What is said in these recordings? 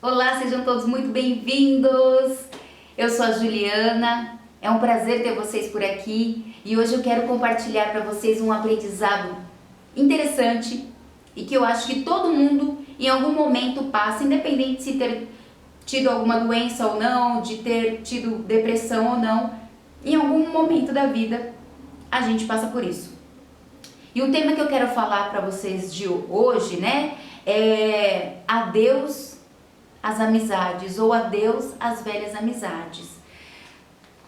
Olá, sejam todos muito bem-vindos! Eu sou a Juliana, é um prazer ter vocês por aqui e hoje eu quero compartilhar para vocês um aprendizado interessante e que eu acho que todo mundo em algum momento passa, independente de se ter tido alguma doença ou não, de ter tido depressão ou não, em algum momento da vida a gente passa por isso. E o tema que eu quero falar para vocês de hoje, né, é adeus às amizades ou adeus às velhas amizades.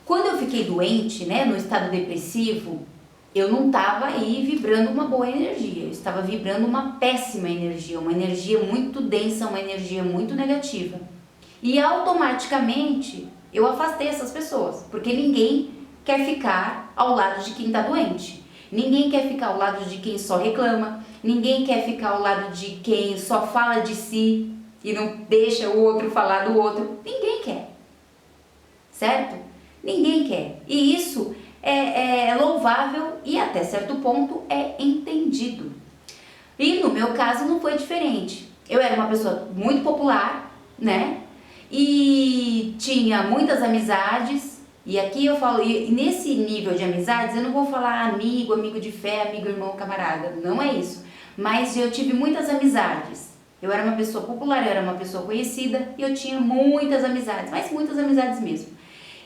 Quando eu fiquei doente, né, no estado depressivo, eu não estava aí vibrando uma boa energia, eu estava vibrando uma péssima energia, uma energia muito densa, uma energia muito negativa. E automaticamente eu afastei essas pessoas, porque ninguém quer ficar ao lado de quem está doente. Ninguém quer ficar ao lado de quem só reclama, ninguém quer ficar ao lado de quem só fala de si e não deixa o outro falar do outro. Ninguém quer, certo? Ninguém quer. E isso é louvável e até certo ponto é entendido. E no meu caso não foi diferente. Eu era uma pessoa muito popular, né? E tinha muitas amizades. E aqui eu falo, e nesse nível de amizades, eu não vou falar amigo, amigo de fé, amigo, irmão, camarada. Não é isso. Mas eu tive muitas amizades. Eu era uma pessoa popular, eu era uma pessoa conhecida e eu tinha muitas amizades, mas muitas amizades mesmo.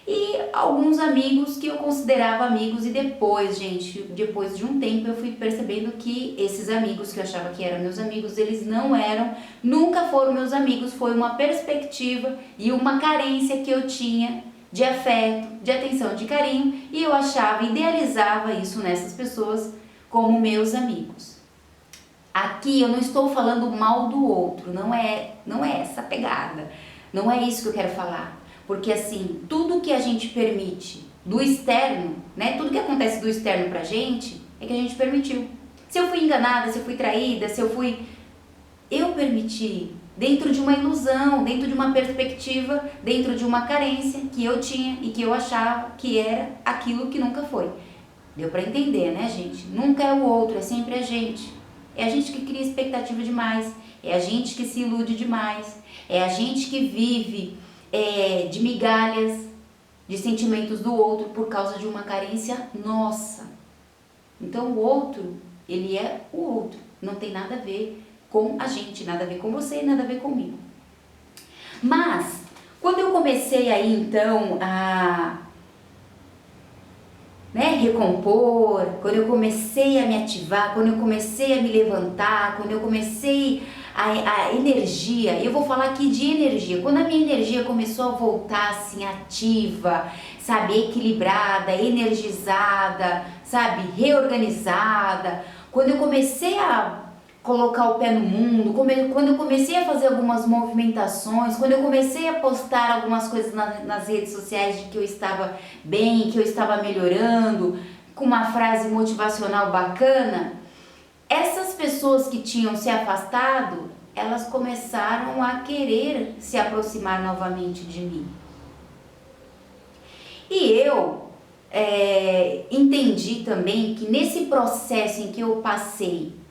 E alguns amigos que eu considerava amigos e depois, gente, depois de um tempo eu fui percebendo que esses amigos que eu achava que eram meus amigos, eles não eram, nunca foram meus amigos, foi uma perspectiva e uma carência que eu tinha de afeto, de atenção, de carinho e eu achava, idealizava isso nessas pessoas como meus amigos. Aqui eu não estou falando mal do outro, não é essa pegada, não é isso que eu quero falar. Porque assim, tudo que a gente permite do externo, né, tudo que acontece do externo pra gente, é que a gente permitiu. Se eu fui enganada, se eu fui traída, eu permiti, dentro de uma ilusão, dentro de uma perspectiva, dentro de uma carência que eu tinha e que eu achava que era aquilo que nunca foi. Deu pra entender, né, gente? Nunca é o outro, é sempre a gente. É a gente que cria expectativa demais, é a gente que se ilude demais, é a gente que vive de migalhas, de sentimentos do outro por causa de uma carência nossa. Então o outro, ele é o outro, não tem nada a ver com a gente, nada a ver com você, nada a ver comigo. Mas, quando eu comecei aí então a recompor, quando eu comecei a me ativar, quando eu comecei a me levantar, quando eu comecei a energia, eu vou falar aqui de energia, quando a minha energia começou a voltar assim ativa, sabe, equilibrada, energizada, sabe, reorganizada, quando eu comecei a colocar o pé no mundo, quando eu comecei a fazer algumas movimentações, quando eu comecei a postar algumas coisas nas redes sociais de que eu estava bem, que eu estava melhorando, com uma frase motivacional bacana, essas pessoas que tinham se afastado, elas começaram a querer se aproximar novamente de mim. E eu entendi também que nesse processo em que eu passei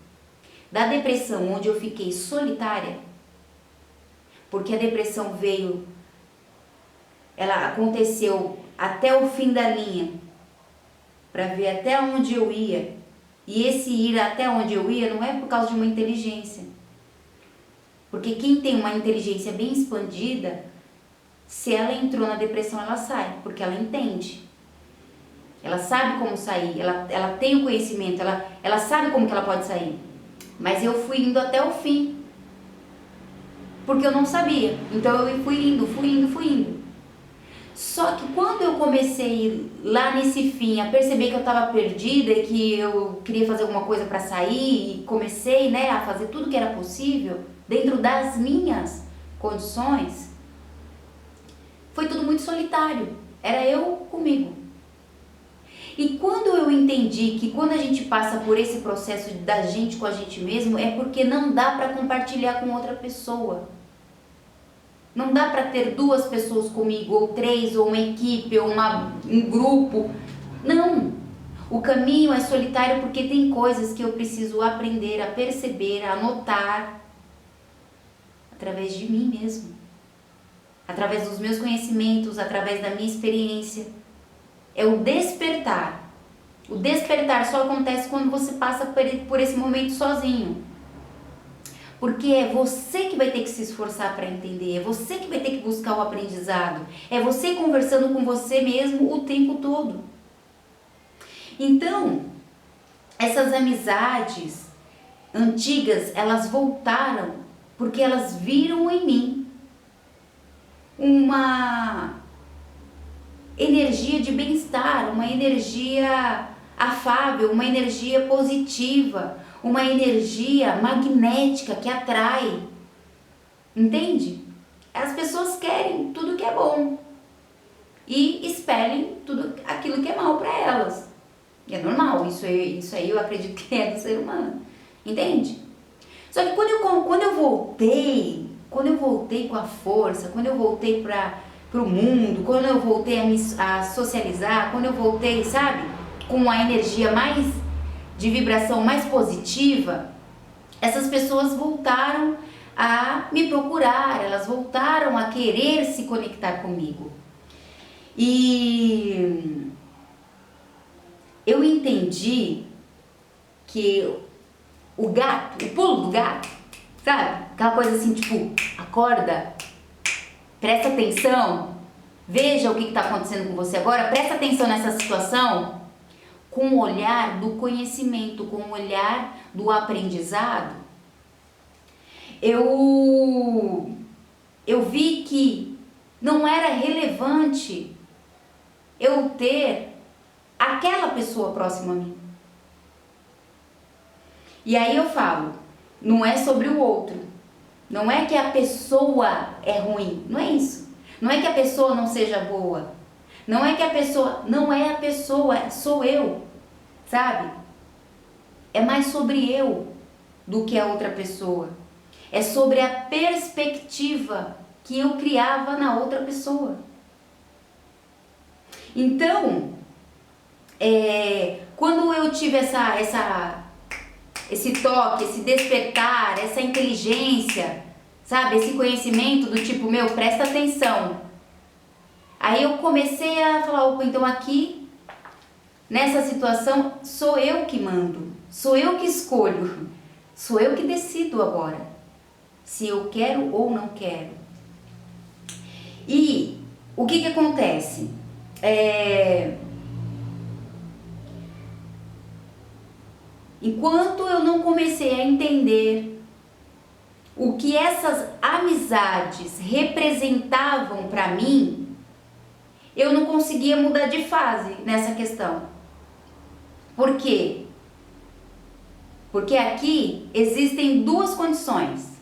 da depressão, onde eu fiquei solitária, porque a depressão veio, ela aconteceu até o fim da linha, para ver até onde eu ia, e esse ir até onde eu ia não é por causa de uma inteligência, porque quem tem uma inteligência bem expandida, se ela entrou na depressão, ela sai, porque ela entende. Ela sabe como sair, ela tem o conhecimento, ela sabe como que ela pode sair. Mas eu fui indo até o fim, porque eu não sabia. Então eu fui indo. Só que quando eu comecei lá nesse fim a perceber que eu estava perdida e que eu queria fazer alguma coisa para sair e comecei, né, a fazer tudo que era possível dentro das minhas condições, foi tudo muito solitário. Era eu comigo. E quando eu entendi que quando a gente passa por esse processo da gente com a gente mesmo, é porque não dá para compartilhar com outra pessoa. Não dá para ter duas pessoas comigo, ou três, ou uma equipe, ou um grupo. Não! O caminho é solitário porque tem coisas que eu preciso aprender a perceber, a notar, através de mim mesmo. através dos meus conhecimentos, através da minha experiência. É o despertar. O despertar só acontece quando você passa por esse momento sozinho. Porque é você que vai ter que se esforçar para entender, é você que vai ter que buscar o aprendizado, é você conversando com você mesmo o tempo todo. Então, essas amizades antigas, elas voltaram porque elas viram em mim uma energia de bem-estar, uma energia afável, uma energia positiva, uma energia magnética que atrai. Entende? As pessoas querem tudo que é bom e expelem tudo aquilo que é mal para elas. E é normal, isso aí eu acredito que é do ser humano. Entende? Só que quando eu voltei com a força, quando eu voltei para o mundo, quando eu voltei a socializar, quando eu voltei, sabe, com a energia mais de vibração mais positiva, essas pessoas voltaram a me procurar, elas voltaram a querer se conectar comigo. E eu entendi que o pulo do gato, sabe? Aquela coisa assim, tipo, acorda, presta atenção, veja o que está acontecendo com você agora, presta atenção nessa situação com o olhar do conhecimento, com o olhar do aprendizado. Eu vi que não era relevante eu ter aquela pessoa próxima a mim. E aí eu falo, não é sobre o outro, não é que a pessoa é ruim, não é isso. Não é que a pessoa não seja boa, não é a pessoa, sou eu, sabe? É mais sobre eu do que a outra pessoa. É sobre a perspectiva que eu criava na outra pessoa. Então, quando eu tive esse toque, esse despertar, essa inteligência, sabe? Esse conhecimento do tipo, presta atenção. Aí eu comecei a falar, opa, então aqui, nessa situação, sou eu que mando, sou eu que escolho, sou eu que decido agora, se eu quero ou não quero. E o que acontece? Enquanto eu não comecei a entender o que essas amizades representavam para mim, eu não conseguia mudar de fase nessa questão. Por quê? Porque aqui existem duas condições.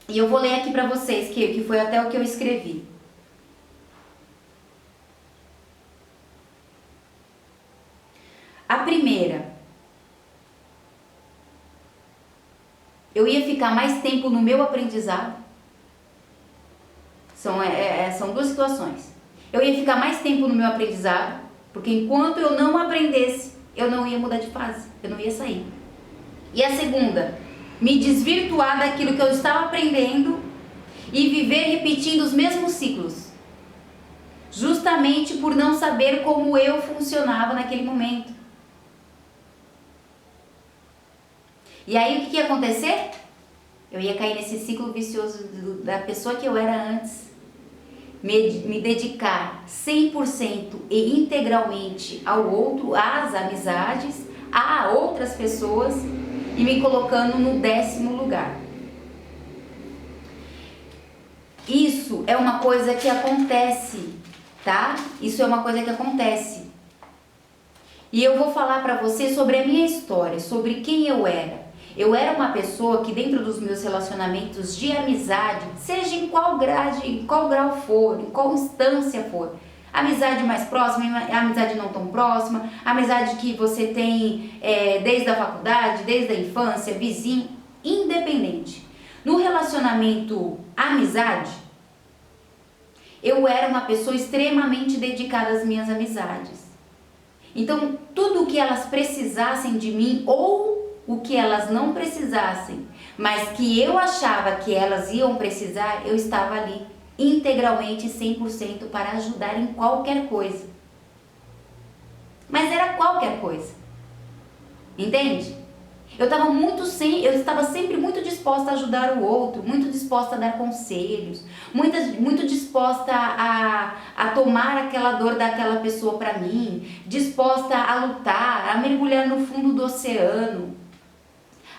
E eu vou ler aqui para vocês, que foi até o que eu escrevi. A primeira, eu ia ficar mais tempo no meu aprendizado. São duas situações. Eu ia ficar mais tempo no meu aprendizado, porque enquanto eu não aprendesse, eu não ia mudar de fase, eu não ia sair. E a segunda, me desvirtuar daquilo que eu estava aprendendo e viver repetindo os mesmos ciclos, justamente por não saber como eu funcionava naquele momento. E aí o que ia acontecer? Eu ia cair nesse ciclo vicioso da pessoa que eu era antes, me dedicar 100% e integralmente ao outro, às amizades, a outras pessoas e me colocando no 10º lugar. Isso é uma coisa que acontece, tá? Isso é uma coisa que acontece. E eu vou falar para você sobre a minha história, sobre quem eu era. Eu era uma pessoa que dentro dos meus relacionamentos de amizade, seja em qual grau for, em qual instância for, amizade mais próxima, amizade não tão próxima, amizade que você tem desde a faculdade, desde a infância, vizinho, independente. No relacionamento amizade, eu era uma pessoa extremamente dedicada às minhas amizades. Então, tudo o que elas precisassem de mim ou o que elas não precisassem, mas que eu achava que elas iam precisar, eu estava ali integralmente 100% para ajudar em qualquer coisa. Mas era qualquer coisa. Entende? Eu estava sempre muito disposta a ajudar o outro, muito disposta a dar conselhos, muito disposta a tomar aquela dor daquela pessoa para mim, disposta a lutar, a mergulhar no fundo do oceano,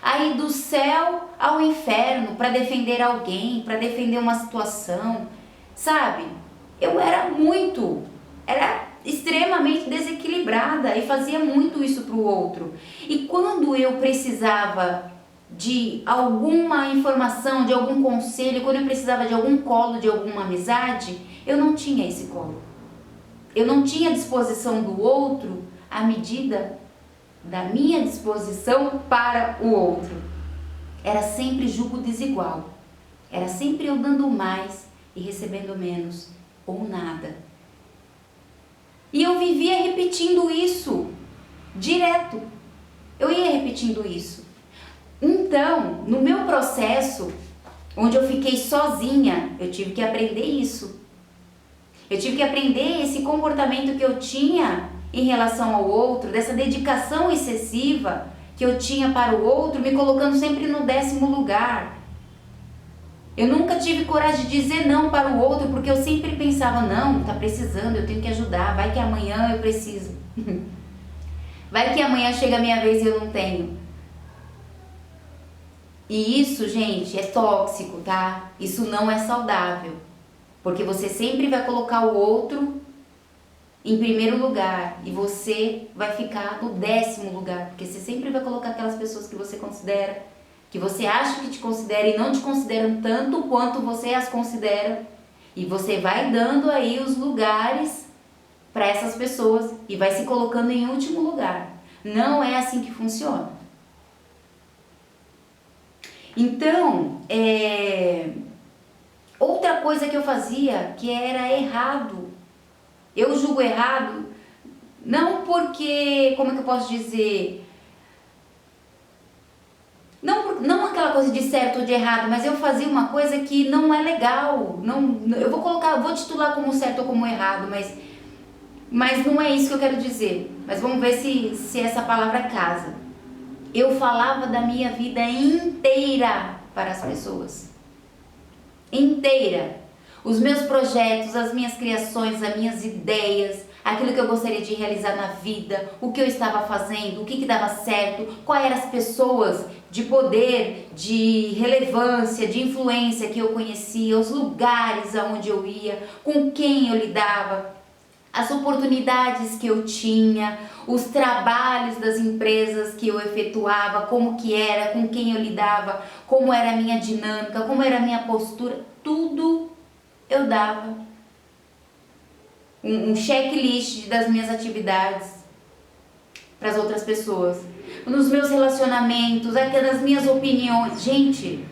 a ir do céu ao inferno para defender alguém, para defender uma situação, sabe? Eu era extremamente desequilibrada e fazia muito isso para o outro. E quando eu precisava de alguma informação, de algum conselho, quando eu precisava de algum colo, de alguma amizade, eu não tinha esse colo. Eu não tinha disposição do outro à medida da minha disposição para o outro. Era sempre julgo desigual. Era sempre eu dando mais e recebendo menos ou nada. E eu vivia repetindo isso direto. Eu ia repetindo isso. Então, no meu processo, onde eu fiquei sozinha, eu tive que aprender isso. Eu tive que aprender esse comportamento que eu tinha em relação ao outro, dessa dedicação excessiva que eu tinha para o outro, me colocando sempre no 10º lugar. Eu nunca tive coragem de dizer não para o outro, porque eu sempre pensava, não, tá precisando, eu tenho que ajudar, vai que amanhã eu preciso. Vai que amanhã chega a minha vez e eu não tenho. E isso, gente, é tóxico, tá? Isso não é saudável. Porque você sempre vai colocar o outro em primeiro lugar e você vai ficar no 10º lugar. Porque você sempre vai colocar aquelas pessoas que você considera, que você acha que te considera e não te consideram tanto quanto você as considera, e você vai dando aí os lugares para essas pessoas e vai se colocando em último lugar. Não é assim que funciona. Então, outra coisa que eu fazia que era errado, eu julgo errado, não porque, como é que eu posso dizer... Não aquela coisa de certo ou de errado, mas eu fazia uma coisa que não é legal. Eu vou titular como certo ou como errado, mas não é isso que eu quero dizer. Mas vamos ver se essa palavra casa. Eu falava da minha vida inteira para as pessoas. Inteira. Os meus projetos, as minhas criações, as minhas ideias, aquilo que eu gostaria de realizar na vida, o que eu estava fazendo, o que dava certo, quais eram as pessoas de poder, de relevância, de influência que eu conhecia, os lugares aonde eu ia, com quem eu lidava, as oportunidades que eu tinha, os trabalhos das empresas que eu efetuava, como que era, com quem eu lidava, como era a minha dinâmica, como era a minha postura, tudo eu dava um checklist das minhas atividades para as outras pessoas, nos meus relacionamentos, nas minhas opiniões. Gente,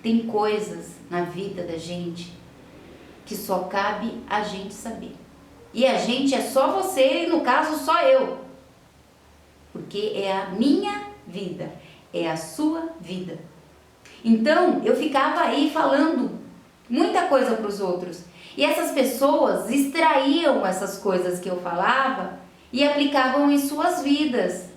tem coisas na vida da gente que só cabe a gente saber. E a gente é só você e no caso só eu. Porque é a minha vida, é a sua vida. Então eu ficava aí falando muita coisa para os outros. E essas pessoas extraíam essas coisas que eu falava e aplicavam em suas vidas.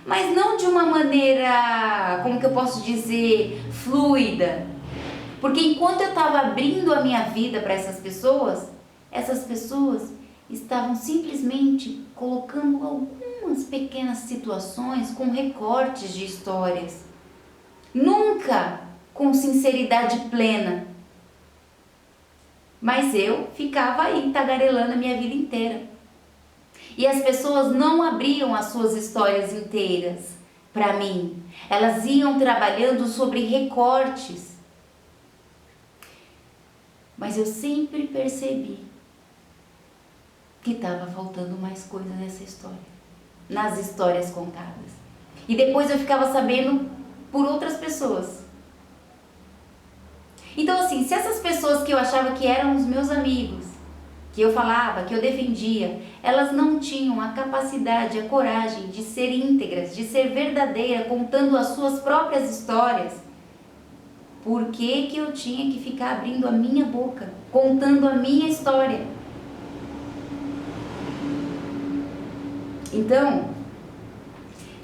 Mas não de uma maneira, como que eu posso dizer, fluida. Porque enquanto eu estava abrindo a minha vida para essas pessoas estavam simplesmente colocando algumas pequenas situações com recortes de histórias. Nunca com sinceridade plena. Mas eu ficava aí tagarelando a minha vida inteira. E as pessoas não abriam as suas histórias inteiras para mim. Elas iam trabalhando sobre recortes. Mas eu sempre percebi que estava faltando mais coisa nessa história, nas histórias contadas. E depois eu ficava sabendo por outras pessoas. Então assim, se essas pessoas que eu achava que eram os meus amigos, que eu falava, que eu defendia, elas não tinham a capacidade, a coragem de ser íntegras, de ser verdadeira, contando as suas próprias histórias, por que que eu tinha que ficar abrindo a minha boca, contando a minha história. Então,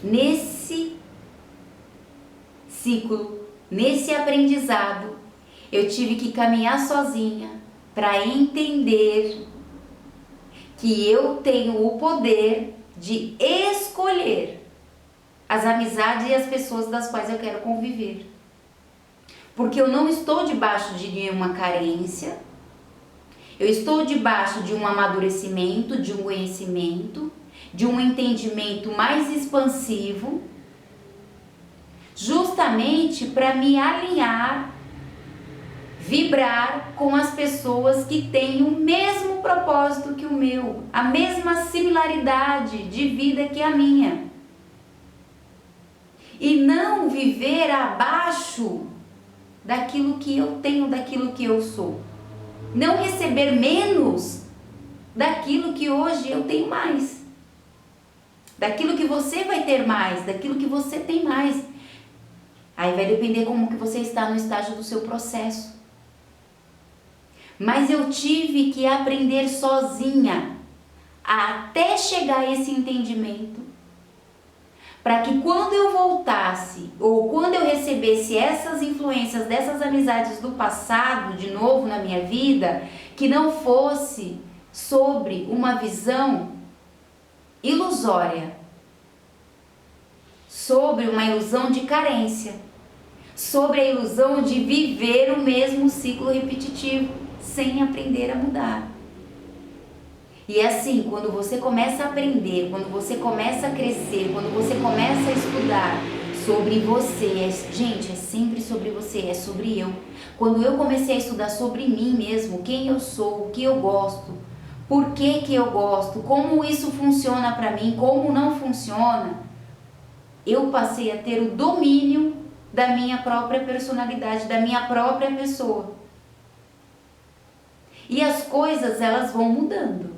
nesse ciclo, nesse aprendizado, eu tive que caminhar sozinha para entender que eu tenho o poder de escolher as amizades e as pessoas das quais eu quero conviver. Porque eu não estou debaixo de nenhuma carência, eu estou debaixo de um amadurecimento, de um conhecimento, de um entendimento mais expansivo, justamente para me alinhar, vibrar com as pessoas que têm o mesmo propósito que o meu, a mesma similaridade de vida que a minha. E não viver abaixo daquilo que eu tenho, daquilo que eu sou. Não receber menos daquilo que hoje eu tenho mais. Daquilo que você vai ter mais, daquilo que você tem mais. Aí vai depender como que você está no estágio do seu processo. Mas eu tive que aprender sozinha até chegar a esse entendimento, para que quando eu voltasse ou quando eu recebesse essas influências dessas amizades do passado de novo na minha vida, que não fosse sobre uma visão ilusória, sobre uma ilusão de carência, sobre a ilusão de viver o mesmo ciclo repetitivo sem aprender a mudar. E assim, quando você começa a aprender, quando você começa a crescer, quando você começa a estudar sobre você, gente, é sempre sobre você, é sobre eu. Quando eu comecei a estudar sobre mim mesmo, quem eu sou, o que eu gosto, por que que eu gosto, como isso funciona para mim, como não funciona, eu passei a ter o domínio da minha própria personalidade, da minha própria pessoa. E as coisas, elas vão mudando.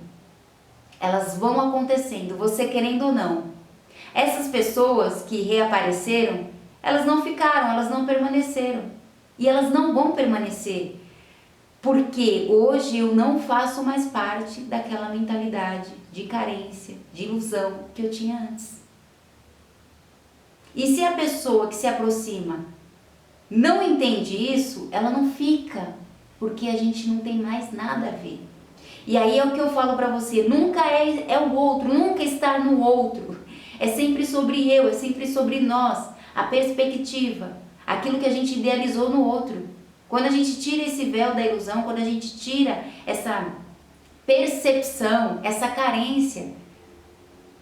Elas vão acontecendo, você querendo ou não. Essas pessoas que reapareceram, elas não ficaram, elas não permaneceram. E elas não vão permanecer. Porque hoje eu não faço mais parte daquela mentalidade de carência, de ilusão que eu tinha antes. E se a pessoa que se aproxima não entende isso, ela não fica, porque a gente não tem mais nada a ver. E aí é o que eu falo pra você, nunca é o outro, nunca estar no outro. É sempre sobre eu, é sempre sobre nós, a perspectiva, aquilo que a gente idealizou no outro. Quando a gente tira esse véu da ilusão, quando a gente tira essa percepção, essa carência,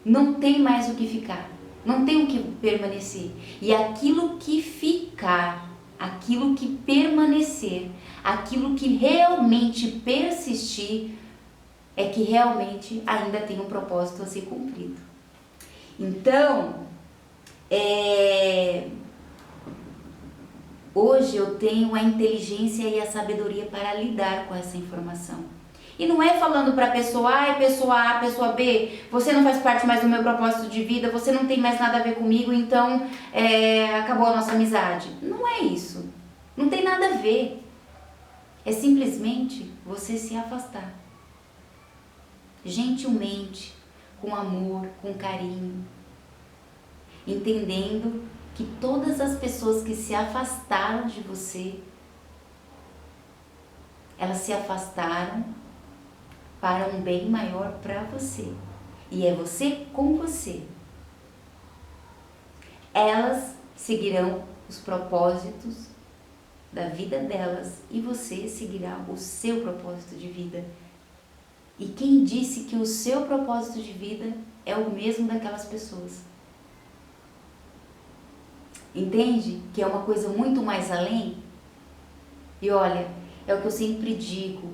não tem mais o que ficar, não tem o que permanecer. E aquilo que ficar, aquilo que permanecer, aquilo que realmente persistir, é que realmente ainda tem um propósito a ser cumprido. Então, hoje eu tenho a inteligência e a sabedoria para lidar com essa informação. E não é falando para a pessoa A, pessoa A, pessoa B, você não faz parte mais do meu propósito de vida, você não tem mais nada a ver comigo, então acabou a nossa amizade. Não é isso. Não tem nada a ver. É simplesmente você se afastar. Gentilmente, com amor, com carinho, entendendo que todas as pessoas que se afastaram de você, elas se afastaram para um bem maior para você. E é você com você. Elas seguirão os propósitos da vida delas e você seguirá o seu propósito de vida. E quem disse que o seu propósito de vida é o mesmo daquelas pessoas? Entende? Que é uma coisa muito mais além? E olha, é o que eu sempre digo,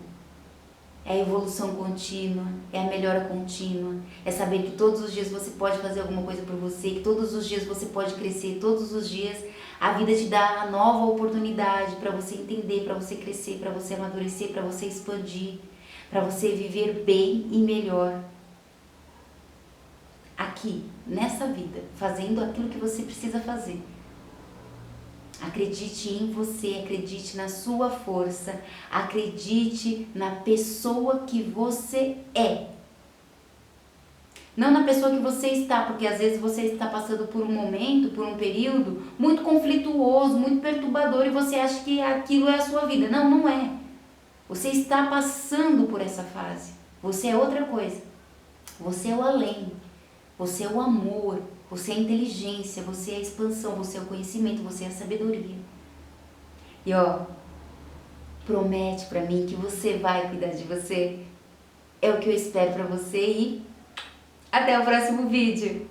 é a evolução contínua, é a melhora contínua, é saber que todos os dias você pode fazer alguma coisa por você, que todos os dias você pode crescer, todos os dias a vida te dá a nova oportunidade para você entender, para você crescer, para você amadurecer, para você expandir, para você viver bem e melhor aqui, nessa vida, fazendo aquilo que você precisa fazer. Acredite em você, acredite na sua força, acredite na pessoa que você é. Não na pessoa que você está, porque às vezes você está passando por um momento, por um período muito conflituoso, muito perturbador e você acha que aquilo é a sua vida. Não, não é. Você está passando por essa fase. Você é outra coisa. Você é o além. Você é o amor. Você é a inteligência. Você é a expansão. Você é o conhecimento. Você é a sabedoria. E promete pra mim que você vai cuidar de você. É o que eu espero pra você e até o próximo vídeo.